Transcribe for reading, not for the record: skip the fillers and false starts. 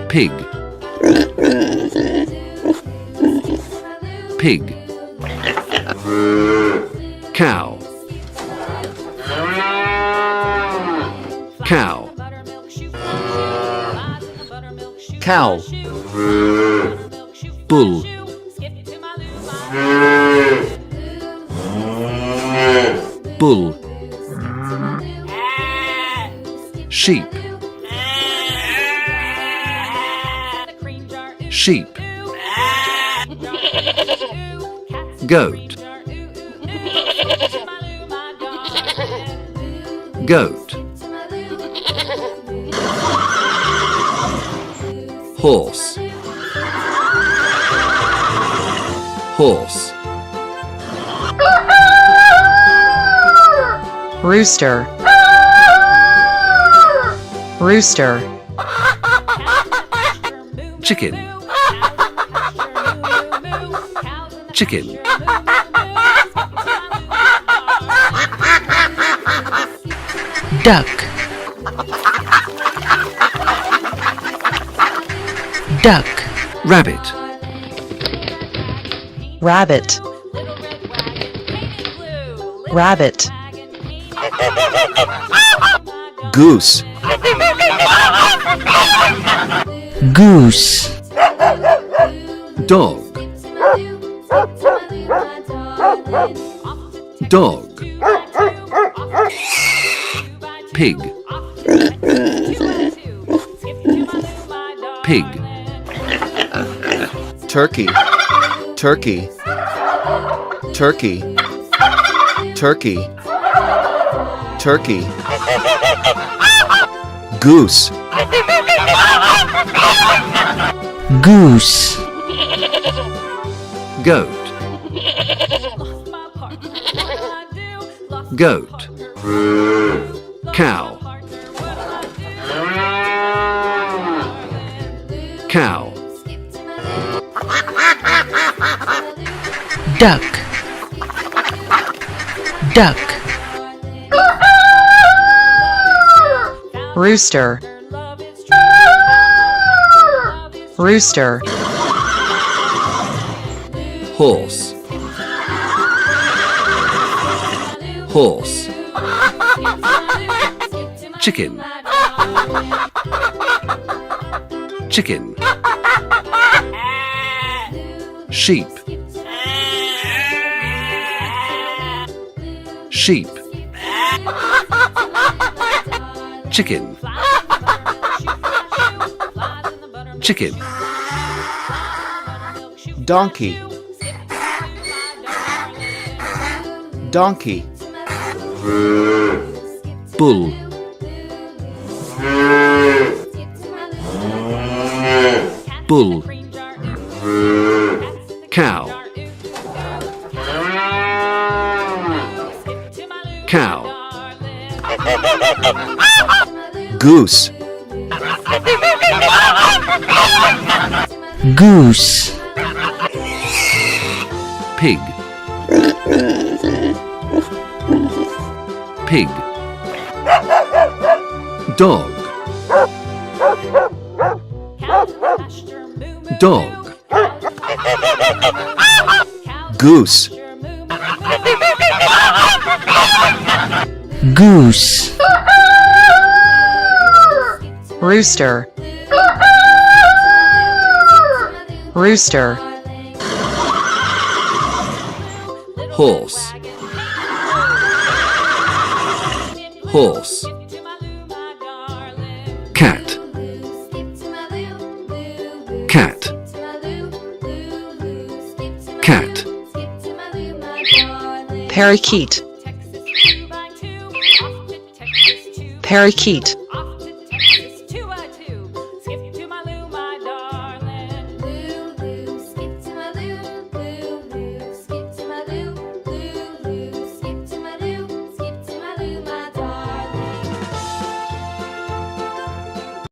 Pig. Pig. Cow. Cow. Cow. Bull. Bull. Sheep. Sheep. Goat. Goat. Horse. Horse. Rooster. Rooster. Chicken. Chicken. Duck. Duck. Rabbit. Rabbit. Rabbit. Goose. Goose. Dog. Dog. Pig. Pig. Turkey. Turkey. Turkey. Turkey. Turkey. Goose. Goose. Goat. Goat. Cow. Cow. Duck. Duck. Rooster. Rooster. Horse. Horse. Chicken. Chicken. Sheep. Sheep. Chicken. Chicken. Donkey. Donkey. Bull. Bull. Cow. Cow. Goose. Goose. Pig. Pig. Dog. Dog. Goose. Goose. Rooster. Rooster. Horse. Horse. Cat. Cat. Cat. Parakeet. Parakeet.